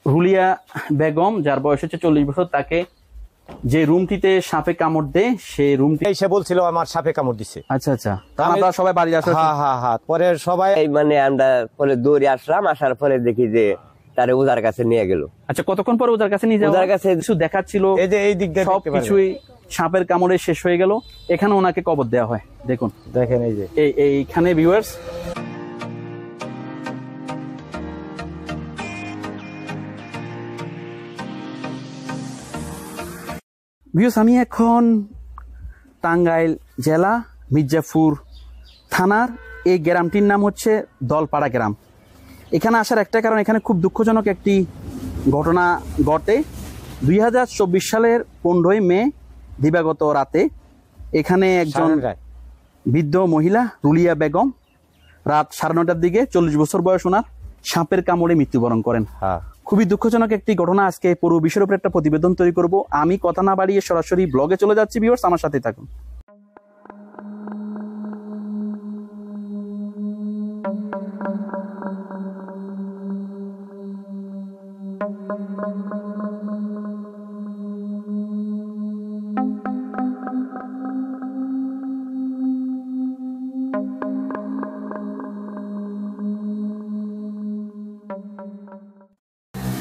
রুলিয়া বেগম, যার বয়স হচ্ছে 40 বছর, তাকে যে রুমটিতে সাপে কামড় দেয় সেই রুমটি এসে বলছিল আমার সাপে কামড় দিছে। আচ্ছা আচ্ছা, আমরা সবাই বাড়ি আসলে পরে সবাই মানে আমরা পরে দৌড়ে আসলাম, আসার পরে দেখি যে তারে ওজার কাছে নিয়ে গেল। আচ্ছা, কতক্ষণ পরে ওজার কাছে নিয়ে যাওয়া? ওজার কাছে কিছু দেখাচ্ছিল, এই যে এই দিক দিয়ে সবকিছুই সাপের কামড়ে শেষ হয়ে গেল। এখানে ওনাকে কবর দেওয়া হয়, দেখুন দেখেন এই যে এইখানে ভিউয়ার্স। আমি এখন টাঙ্গাইল জেলা মির্জাপুর থানার এই গ্রামটির নাম হচ্ছে দলপাড়া গ্রাম। এখানে আসার একটা কারণ, এখানে খুব দুঃখজনক একটি ঘটনা ঘটে। 2024 সালের 15ই মে দিবাগত রাতে এখানে একজন বৃদ্ধ মহিলা রুলিয়া বেগম রাত 9:30টার দিকে, 40 বছর বয়স ওনার, সাপের কামড়ে মৃত্যুবরণ করেন। খুবই দুঃখজনক একটি ঘটনা। আজকে পুরো বিষয়ের উপর একটা প্রতিবেদন তৈরি করব। আমি কথা না বাড়িয়ে সরাসরি ব্লগে চলে যাচ্ছি। ভিউয়ার্স, আমার সাথে থাকুন।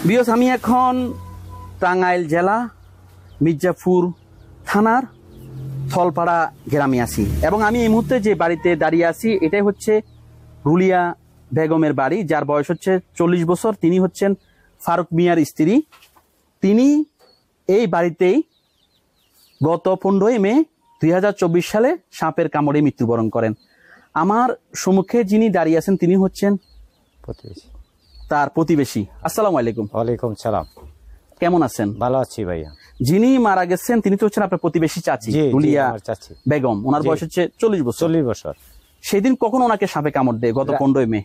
ভিউয়ার্স, আমি এখন টাঙ্গাইল জেলা মির্জাপুর থানার থলপাড়া গ্রামে আছি এবং আমি এই মুহূর্তে যে বাড়িতে দাঁড়িয়ে আছি এটাই হচ্ছে রুলিয়া বেগমের বাড়ি, যার বয়স হচ্ছে 40 বছর। তিনি হচ্ছেন ফারুক মিয়ার স্ত্রী। তিনি এই বাড়িতেই গত 15ই মে 2024 সালে সাপের কামড়ে মৃত্যুবরণ করেন। আমার সম্মুখে যিনি দাঁড়িয়ে আছেন তিনি হচ্ছেন তার প্রতিবেশী। আসসালামু আলাইকুম। ওয়ালাইকুম সালাম। কেমন আছেন? ভালো আছি ভাইয়া। যিনি মারা গেছেন তিনি তো হচ্ছেন আপনার প্রতিবেশী চাচি রুলিয়া বেগম। ওনার বয়স হচ্ছে 40 বছর। 40 বছর। সেদিন কখন ওনাকে সাপে কামড় দেয়? গত 15ই মে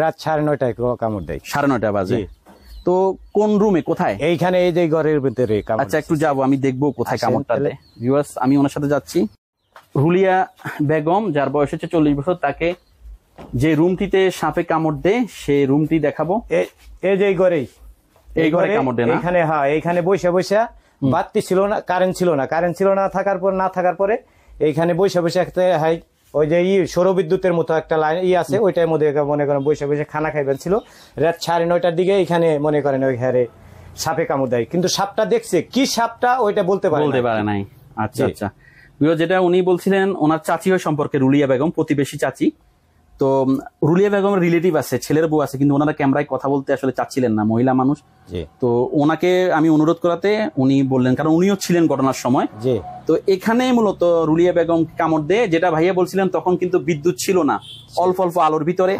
রাত 9:30টায় কামড় দেয়। 9:30 বাজে। তো কোন রুমে, কোথায়? এইখানে, এই যে ঘরের ভিতরে। আচ্ছা, একটু যাবো, আমি দেখবো কোথায় কামড়টা দেয়। ভিউয়ার্স, আমি ওনার সাথে যাচ্ছি। রুলিয়া বেগম, যার বয়স হচ্ছে 40 বছর, তাকে যে রুমটিতে সাপে কামড় দেয় সেই রুমটি দেখাবো। এই যে ঘরেই, এই ঘরে কামড় দেয় না? এখানে, হ্যাঁ, এইখানে বসে বসে, বাতি ছিল না, কারেন্ট ছিল না, থাকার পরে এইখানে বসে বসে ওই যে সৌরবিদ্যুতের মতো একটা লাইন আছে, ওইটার মধ্যে মনে করেন বসে বসে খানা খাইবেন ছিল। রাত 9:30টার দিকে এখানে মনে করেন ওই হারে সাপে কামড় দেয়, কিন্তু সাপটা দেখছে কি সাপটা ওইটা বলতে পারে নাই। আচ্ছা আচ্ছা, যেটা উনি বলছিলেন ওনার চাচি হয় সম্পর্কে, রুলিয়া বেগম, প্রতিবেশী চাচি। তো রুলিয়া বেগমের রিলেটিভ আছে, ছেলের বউ আছে, কিন্তু ওনারা ক্যামেরায় কথা বলতে আসলে চাচ্ছিলেন না, মহিলা মানুষ। তো ওনাকে আমি অনুরোধ করাতে উনি বললেন, কারণ উনিও ছিলেন ঘটনার সময়। তো এখানে মূলত রুলিয়া বেগম কামড় দেয়, যেটা ভাইয়া বলছিলেন তখন কিন্তু বিদ্যুৎ ছিল না, অল্প অল্প আলোর ভিতরে।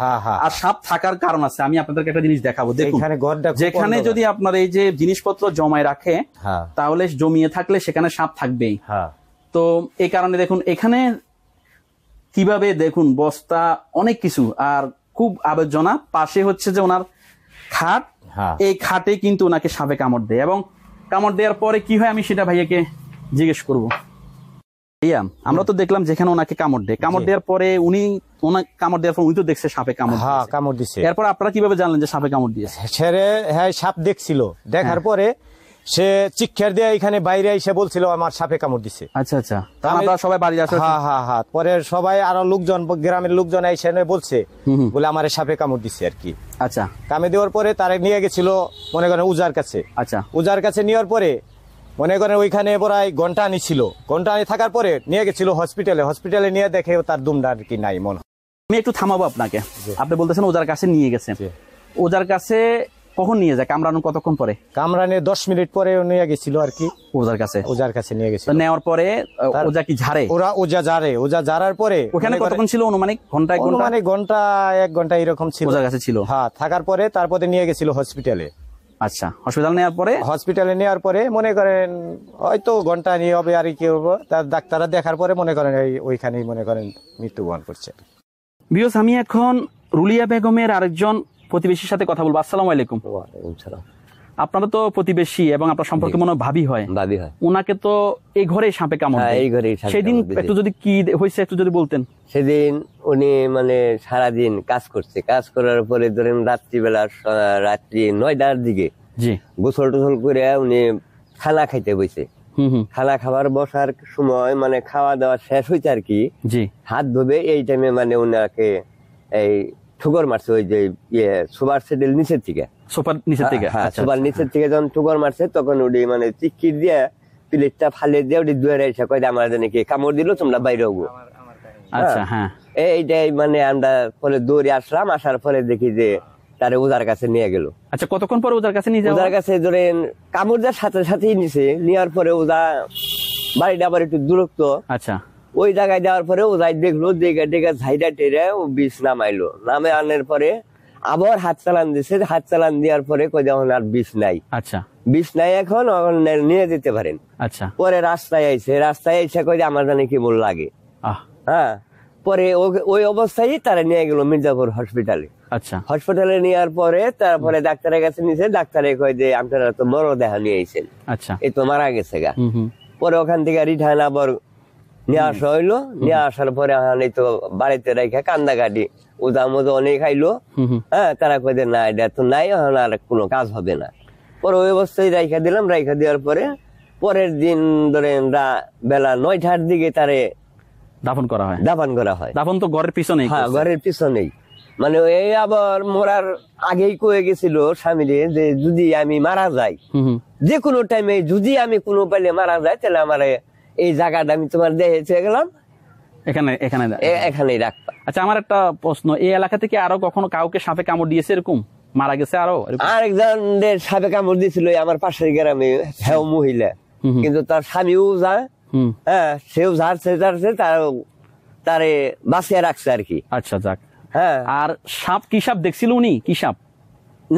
আর সাপ থাকার কারণ আছে, আমি আপনাদেরকে একটা জিনিস দেখাবো। দেখুন, যেখানে যদি আপনার এই যে জিনিসপত্র জমায় রাখে তাহলে জমিয়ে থাকলে সেখানে সাপ থাকবেই। তো এই কারণে দেখুন এখানে কিভাবে, দেখুন বস্তা, অনেক কিছু, আর খুব আবর্জনা। পাশে হচ্ছে যে ওনার খাট, এই খাটে কিন্তু ওনাকে সাপে কামড় দেয়। এবং কামড় দেওয়ার পরে কি হয় আমি সেটা ভাইয়াকে জিজ্ঞেস করবো। ভাইয়া, আমরা তো দেখলাম যেখানে ওনাকে কামড় দেয়, কামড় দেওয়ার পরে উনি তো দেখছে সাপে কামড় দিচ্ছে। এরপর আপনারা কিভাবে জানলেন যে সাপে কামড় দিয়েছে? হ্যাঁ, সাপ দেখছিল, দেখার পরে সে চিৎকার দিয়ে এখানে বাইরে এসে বলছিল আমার সাপে কামড় দিছে। আচ্ছা আচ্ছা, আমরা সবাই বাড়ি আসলে পরে সবাই আরো লোকজন, গ্রামের লোকজন এসে বলছে বলে আমার সাপে কামড় দিছে আর কি। আচ্ছা, কামড় দেওয়ার পরে তারা নিয়ে গেছিল মনে করেন উজার কাছে। আচ্ছা, উজার কাছে নেওয়ার পরে মনে করেন ওইখানে প্রায় ঘন্টা আনি ছিল, ঘন্টা আনি থাকার পরে নিয়ে গেছিল হসপিটালে নিয়ে দেখে তার দুমটা আর কি নাই মনে। আমি একটু থামাবো আপনাকে। আপনি বলতেছেন ওজার কাছে নিয়ে গেছেন, ওজার কাছে কখন নিয়ে যায়? কামড়ানোর কতক্ষণ পরে? কামড়ানোর 10 মিনিট পরে নিয়ে গেছিল আর কি ওজার কাছে নিয়ে গেছিল। নেওয়ার পরে ওজা কি ঝাড়ে? ওজা ঝাড়ার পরে ওখানে কতক্ষণ ছিল? অনুমানিক ঘন্টা 1 ঘন্টা এরকম ছিল, ওজার কাছে ছিল। হ্যাঁ, থাকার পরে তারপরে নিয়ে গেছিল হসপিটালে। আচ্ছা, হসপিটালে নেওয়ার পরে মনে করেন হয়তো ঘন্টা নিয়ে হবে আর কি হবে, তার ডাক্তাররা দেখার পরে মনে করেন ওইখানেই মনে করেন মৃত্যুবরণ করছে। ভিউয়ার্স, আমি এখন রুলিয়া বেগমের আরেকজন প্রতিবেশীর সাথে কথা বলবো। আসসালামু আলাইকুম। আপনারা তো প্রতিবেশী এবং আপনার সম্পর্কে মনে হয় ভাবি হয়। ওনাকে তো এই ঘরে সাপে কামড় দেয়। সেদিন একটু যদি কি হয়েছে একটু যদি বলতেন। সেদিন উনি মানে সারাদিন কাজ করছে, কাজ করার পরে ধরেন রাত্রি 9টার দিকে জি। গোসল টোসল করে উনি খানা খাইতে বসে। হুম। খানা খাবার বসার সময় মানে খাওয়া দাওয়া শেষ হইতে আর কি, জি। হাত ধোবে এই টাইমে মানে উনাকে এই ঠুকর মারছে, ওই যে সুপার সেটেল নিচের থেকে, সোফার নিচের থেকে। হ্যাঁ, সুপার নিচের থেকে যখন ঠুকর মারছে তখন উনি মানে চিকির দিয়ে প্লেটটা ফালিয়ে দিয়ে ওটি দুয়ারে এসে কয় আমার জানি কি কামড় দিল, তোমরা বাইরে হবো। আচ্ছা, হ্যাঁ। এইটাই মানে আমরা পরে দৌড়ে আসলাম, আসার পরে দেখি যে তারে ওজার কাছে নিয়ে গেল। আচ্ছা, কতক্ষণ পরে ওদের কাছে নিয়ে যাওয়া? ওজার কাছে ধরেন কামড় দেওয়ার সাথে সাথেই নিছে, নেওয়ার পরে ওজা বাড়িটা আবার একটু দূরত্ব, আচ্ছা, ওই জায়গায় দেওয়ার পরে ওজাই দেখলো, দেখে ঝাইটা টেরে ও বিষ নামাইলো, নামে আনার পরে আবার হাত চালান দিছে, হাত চালান দেওয়ার পরে কই যখন আর বিষ নাই, আচ্ছা, বিষ নাই এখন নিয়ে যেতে পারেন। আচ্ছা, পরে রাস্তায় আইসে কই আমার জানি কি বল লাগে। হ্যাঁ, পরে ওই অবস্থায় তারা নিয়ে গেল মির্জাপুর হসপিটালে। আচ্ছা, হসপিটালে নেওয়ার পরে তারপরে ডাক্তারের কাছে নিছে, ডাক্তারে কয় যে আপনারা তো বড় দেখা নিয়ে আইছেন, আচ্ছা, এই তো মারা গেছে গা। পরে ওখান থেকে রিটার্ন আবার নিয়ে আসা হইলো, নিয়ে আসার পরে এই তো বাড়িতে রেখে কান্দাকাটি ওজা মজা অনেক খাইলো। হ্যাঁ, তারা কয় যে না এটা তো নাই, এখন আর কোনো কাজ হবে না। পরে ওই অবস্থায় রাইখা দিলাম, রাইখা দেওয়ার পরে পরের দিন ধরেন বেলা 9টার দিকে তারে দাফন করা হয়। দাফন তো ঘরের পিছনেই? হ্যাঁ, ঘরের পিছনেই। মানে এই আবার মরার আগেই কয়ে গেছিল স্বামীরে যে যদি আমি মারা যাই, যে কোনো টাইমে যদি আমি কোনো পাইলে মারা যাই, তাহলে আমার এই জায়গাটা আমি তোমার দেখে গেলাম, এখানেই রাখবা। আচ্ছা, আমার একটা প্রশ্ন, এই এলাকা থেকে আরো কখনো কাউকে সাপে কামড় দিয়েছে এরকম মারা গেছে? আরেকজনের সাপে কামড় দিয়েছিল আমার পাশের গ্রামে, হ্যাঁ মহিলা, কিন্তু তার স্বামীও যায়, হ্যাঁ সেও ঝাড়ছে তারে বাঁচিয়ে রাখছে আর কি। আচ্ছা, যাক। হ্যাঁ, আর সাপ কি সাপ দেখছিল উনি? কি সাপ?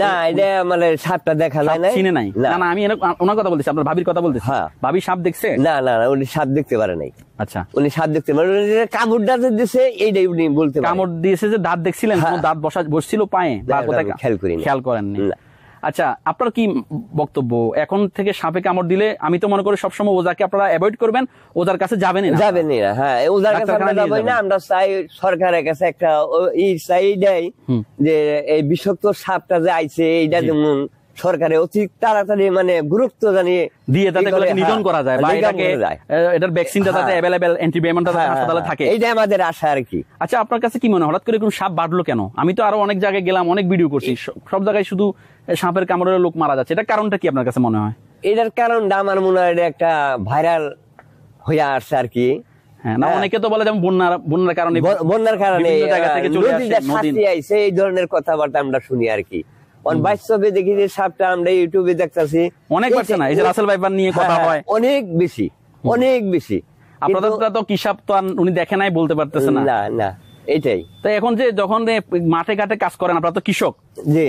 না, এটা মানে সাপটা দেখা যায় না, চিনে নাই। না, আমি ওনার কথা বলতেছি, আপনার ভাবির কথা বলতেছি। হ্যাঁ, ভাবি সাপ দেখছে? না, উনি সাপ দেখতে পারে নাই। আচ্ছা, উনি সাপ দেখতে পারে, কামড়টা দিয়েছে এইটাই উনি বলতে পারেন। কামড় দিয়েছে যে দাঁত দেখছিলেন? দাঁত বসছিল পায়ে বা কোথায় খেয়াল করেননি? আচ্ছা, আপনার কি বক্তব্য এখন থেকে সাপে কামড় দিলে? আমি তো মনে করি সবসময় ওজাকে আপনারা অ্যাভয়েড করবেন, ওজার কাছে যাবেন না। হ্যাঁ, ওজার কাছে আমরা যাবই না। আমরা চাই সরকারের কাছে একটা চাই দেয় যে এই বিষাক্ত সাপটা যে আইছে এইটা যেমন সরকারে অতি তাড়াতাড়ি মানে গুরুত্ব জানিয়ে দিয়ে তাতে নিধন করা যায়, বা এটার ভ্যাকসিনটা যাতে অ্যাভেলেবেল, অ্যান্টিবায়োটিকটা যাতে হাসপাতালে থাকে, এইটা আমাদের আশা আর কি। আচ্ছা, আপনার কাছে কি মনে হয় হঠাৎ করে কোন সাপ বাড়লো কেন? আমি তো আরো অনেক জায়গায় গেলাম, অনেক ভিডিও করছি, সব জায়গায় শুধু সাপের কামড়ের লোক মারা যাচ্ছে। এটা কারণটা কি আপনার কাছে মনে হয়? এটার কারণটা আমার মনে হয় একটা ভাইরাল হয়ে আসছে আর কি। হ্যাঁ, না অনেকে তো বলে যেমন বন্যার কারণে জায়গা থেকে চলে আসে, এই ধরনের কথাবার্তা আমরা শুনি আর কি। বাস্তবে দেখি যে সাপটা আমরা ইউটিউবে দেখতেছি অনেক বাড়ছে না, এই যে রাসেল ভাইপার নিয়ে কথা হয় অনেক বেশি। আপনাদের তো কি সাপ তো উনি দেখে নাই, বলতে পারতেছে না। এটাই তো এখন যে যখন মাঠে ঘাটে কাজ করেন, আপনারা তো কৃষক,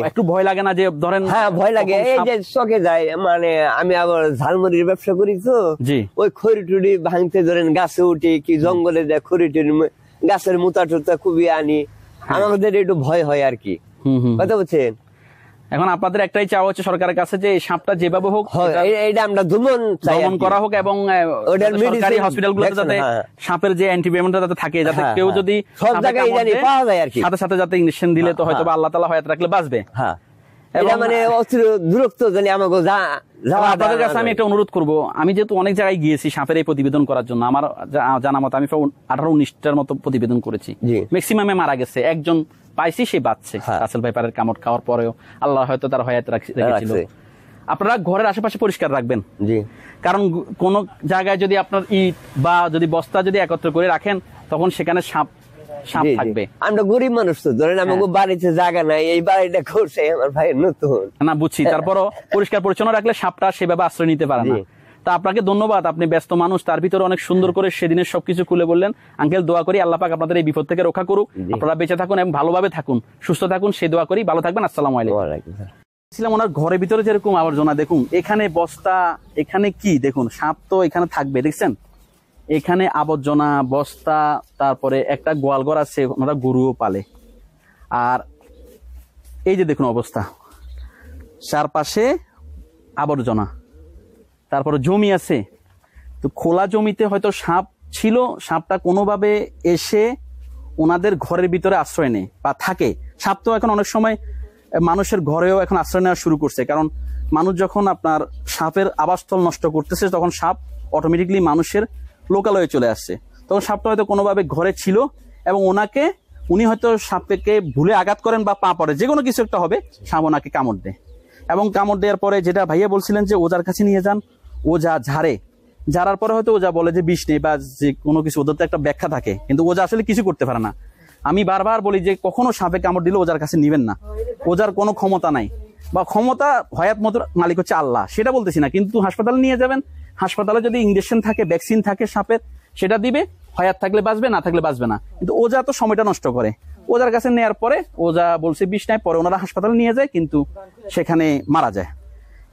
একটু ভয় লাগে না যে ধরেন? হ্যাঁ, ভয় লাগে। এই যে চকে যায়, মানে আমি আবার ঝালমুড়ির ব্যবসা করি তো, ওই খড়ি টুড়ি ভাঙতে ধরেন গাছে উঠি, কি জঙ্গলে যায় খড়ি টুড়ি, গাছের মুতা টুতা খুবই আনি, আমাদের একটু ভয় হয় আর কি। কথা বলছেন? এখন আপনাদের একটাই চাওয়া হচ্ছে সরকারের কাছে যে সাপটা যেভাবে হোক এইটা আমরা দমন করা হোক, এবং সরকারি হসপিটালগুলোতে যাতে সাপের যে অ্যান্টিবায়োটিক যাতে থাকে, যাতে কেউ যদি সব জায়গায় পাওয়া যায় আর কি, সাথে সাথে যাতে ইনজেকশন দিলে তো হয়তো আল্লাহ তাআলা হয়তো রাখলে বাঁচবে। হ্যাঁ, এটা মানে দূরত্ব জানি আমাকে আপনাদের কাছে আমি একটা অনুরোধ করব। আমি যেহেতু অনেক জায়গায় গিয়েছি সাপের এই প্রতিবেদন করার জন্য, আমার জানা মতো আমি 18-19টার মতো প্রতিবেদন করেছি, ম্যাক্সিমামে মারা গেছে, একজন পাইছি সে বাঁচছে রাসেল ভাইপারের কামড় খাওয়ার পরেও, আল্লাহ হয়তো তার হায়াত রেখেছিল। আপনারা ঘরের আশেপাশে পরিষ্কার রাখবেন, কারণ কোন জায়গায় যদি আপনার ইট বা যদি বস্তা যদি একত্র করে রাখেন, তখন সেখানে সাপ থাকবে। আমরা গরিব মানুষ তো, ধরেন আমাকে বাড়িতে জায়গা নাই, এই বাড়িটা করছে আমার ভাইয়ের নতুন, না বুঝছি, তারপরও পরিষ্কার পরিচ্ছন্ন রাখলে সাপটা সেভাবে আশ্রয় নিতে পারে না। তা আপনাকে ধন্যবাদ, আপনি ব্যস্ত মানুষ, তার ভিতরে অনেক সুন্দর করে সেদিনের সবকিছু খুলে বললেন। আঙ্কেল, দোয়া করি আল্লাহ পাক আপনাদের এই বিপদ থেকে রক্ষা করুক, আপনারা বেঁচে থাকুন এবং ভালোভাবে থাকুন, সুস্থ থাকুন, সেই দোয়া করি। ভালো থাকবেন, আসসালামু আলাইকুম। ওনার ঘরের ভিতরে যেরকম আবর্জনা দেখুন, এখানে বস্তা, এখানে কি দেখুন, সাপ তো এখানে থাকবে, দেখছেন এখানে আবর্জনা বস্তা, তারপরে একটা গোয়ালঘর আছে, ওনারা গরুও পালে, আর এই যে দেখুন অবস্থা, চারপাশে আবর্জনা, তারপরে জমি আছে, তো খোলা জমিতে হয়তো সাপ ছিল, সাপটা কোনোভাবে এসে ওনাদের ঘরের ভিতরে আশ্রয় নেয় বা থাকে। সাপ তো এখন অনেক সময় মানুষের ঘরেও এখন আশ্রয় নেওয়া শুরু করছে, কারণ মানুষ যখন আপনার সাপের আবাসস্থল নষ্ট করতেছে তখন সাপ অটোমেটিকলি মানুষের লোকালয়ে চলে আসছে। তখন সাপটা হয়তো কোনোভাবে ঘরে ছিল এবং উনি হয়তো সাপকে ভুলে আঘাত করেন বা পা পড়ে, যে কোনো কিছু একটা হবে, সাপ ওনাকে কামড় দেয়। এবং কামড় দেওয়ার পরে যেটা ভাইয়া বলছিলেন যে ওজার কাছে নিয়ে যান, ওজা ঝাড়ার পরে হয়তো ওজা বলে যে বিষ নেই বা যে কোনো কিছু, ওদের তো একটা ব্যাখ্যা থাকে, কিন্তু ওজা আসলে কিছু করতে পারে না। আমি বারবার বলি যে কখনো সাপে কামড় দিলে ওজার কাছে নিবেন না, ওজার কোনো ক্ষমতা নাই, বা ক্ষমতা হয়াত মতো মালিক হচ্ছে আল্লাহ, সেটা বলতেছি না, কিন্তু হাসপাতালে নিয়ে যাবেন, হাসপাতালে যদি ইঞ্জেকশন থাকে, ভ্যাকসিন থাকে সাপের, সেটা দিবে, হয়াত থাকলে বাঁচবে, না থাকলে বাঁচবে না। কিন্তু ওজা তো সময়টা নষ্ট করে। ওজার কাছে নেওয়ার পরে ওজা বলছে বিষ নাই, পরে ওনারা হাসপাতালে নিয়ে যায়, কিন্তু সেখানে মারা যায়।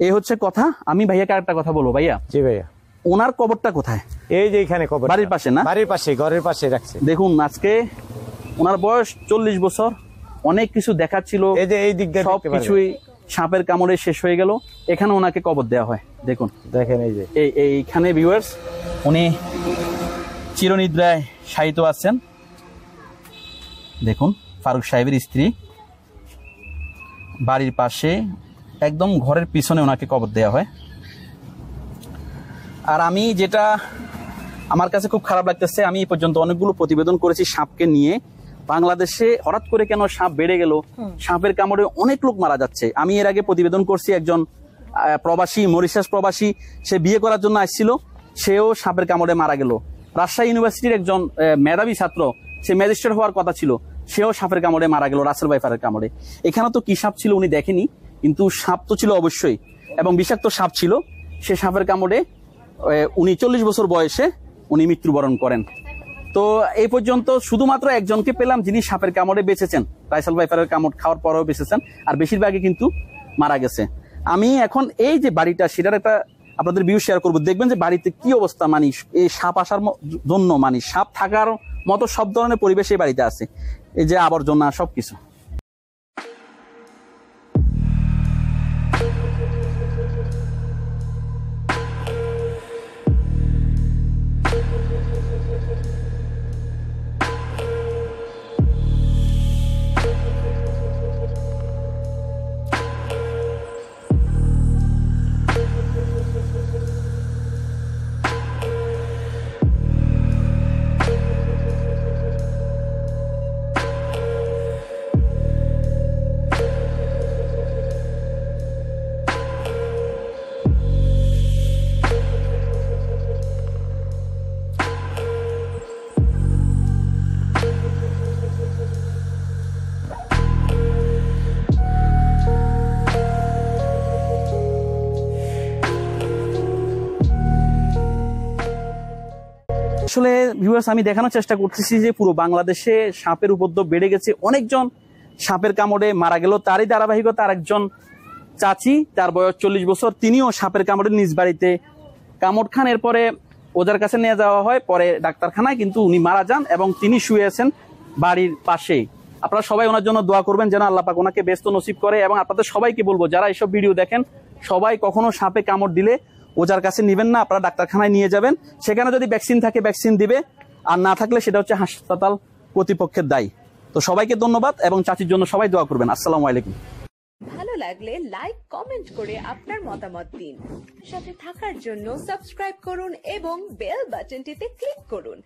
এই হচ্ছে কথা। আমি ভাইয়াকে আরেকটা কথা বলবো। ভাইয়া, জি ভাইয়া, ওনার কবরটা কোথায়? এই যে এখানে কবর, বাড়ির পাশে না? বাড়ির পাশে, ঘরের পাশে রাখছে। দেখুন, আজকে ওনার বয়স 40 বছর, অনেক কিছু দেখাচ্ছিল, এই যে এই দিক দিয়ে সব কিছুই সাপের কামড়ে শেষ হয়ে গেল, এখানে ওনাকে কবর দেওয়া হয়। দেখুন, দেখেন এই যে এইখানে ভিউয়ার্স, উনি চিরনিদ্রায় শায়িত আছেন। দেখুন, ফারুক সাহেবের স্ত্রী, বাড়ির পাশে একদম ঘরের পিছনে ওনাকে কবর দেওয়া হয়। আর আমি যেটা আমার কাছে খুব খারাপ লাগতেছে, আমি এই পর্যন্ত অনেকগুলো প্রতিবেদন করেছি সাপকে নিয়ে। বাংলাদেশে হঠাৎ করে কেন সাপ বেড়ে গেল, সাপের কামড়ে অনেক লোক মারা যাচ্ছে। আমি এর আগে প্রতিবেদন করছি, একজন প্রবাসী, মরিশাস প্রবাসী, সে বিয়ে করার জন্য আসছিল, সেও সাপের কামড়ে মারা গেল। রাজশাহী ইউনিভার্সিটির একজন মেধাবী ছাত্র, সে ম্যাজিস্ট্রেট হওয়ার কথা ছিল, সেও সাপের কামড়ে মারা গেল, রাসেল ভাইফারের কামড়ে। এখানে তো কি সাপ ছিল উনি দেখেনি, কিন্তু সাপ তো ছিল অবশ্যই, এবং বিষাক্ত সাপ ছিল। সে সাপের কামড়ে উনি 40 বছর বয়সে উনি মৃত্যুবরণ করেন। তো এই পর্যন্ত শুধুমাত্র একজনকে পেলাম যিনি সাপের কামড়ে বেঁচেছেন, রাইসাল ভাইফারের কামড় খাওয়ার পরেও বেঁচেছেন, আর বেশিরভাগই কিন্তু মারা গেছে। আমি এখন এই যে বাড়িটা, সেটার একটা আপনাদের ভিউ শেয়ার করবো। দেখবেন যে বাড়িতে কি অবস্থা, এই সাপ আসার জন্য, সাপ থাকার মতো সব ধরনের পরিবেশ এই বাড়িতে আছে, এই যে আবর্জনা সবকিছু। আসলে ভিউয়ার্স, আমি দেখানোর চেষ্টা করতেছি যে পুরো বাংলাদেশে সাপের উপদ্রব বেড়ে গেছে। অনেকজন সাপের কামড়ে মারা গেল। তারই ধারাবাহিকতা আরেকজন চাচি, তার বয়স 40 বছর, তিনিও সাপের কামড়ে নিজ বাড়িতে কামড় খান। এরপরে ওজার কাছে নিয়ে যাওয়া হয়, পরে ডাক্তারখানায়, কিন্তু উনি মারা যান এবং তিনি শুয়ে আছেন বাড়ির পাশেই। আপনারা সবাই ওনার জন্য দোয়া করবেন যেন আল্লাহ পাক ওনাকে ব্যস্ত নসিব করে। এবং আপনাদের সবাইকে বলবো, যারা এইসব ভিডিও দেখেন, সবাই কখনো সাপে কামড় দিলে ওজার কাছে নিবেন না, আপনারা ডাক্তারখানায় নিয়ে যাবেন। সেখানে যদি ভ্যাকসিন থাকে ভ্যাকসিন দিবে, আর না থাকলে সেটা হচ্ছে হাসপাতাল কর্তৃপক্ষের দায়ী। তো সবাইকে ধন্যবাদ এবং চাচির জন্য সবাই দোয়া করবেন। আসসালামু আলাইকুম। ভালো লাগলে লাইক, কমেন্ট করে আপনার মতামত দিন। সাথে থাকার জন্য সাবস্ক্রাইব করুন এবং বেল বাটনটিতে ক্লিক করুন।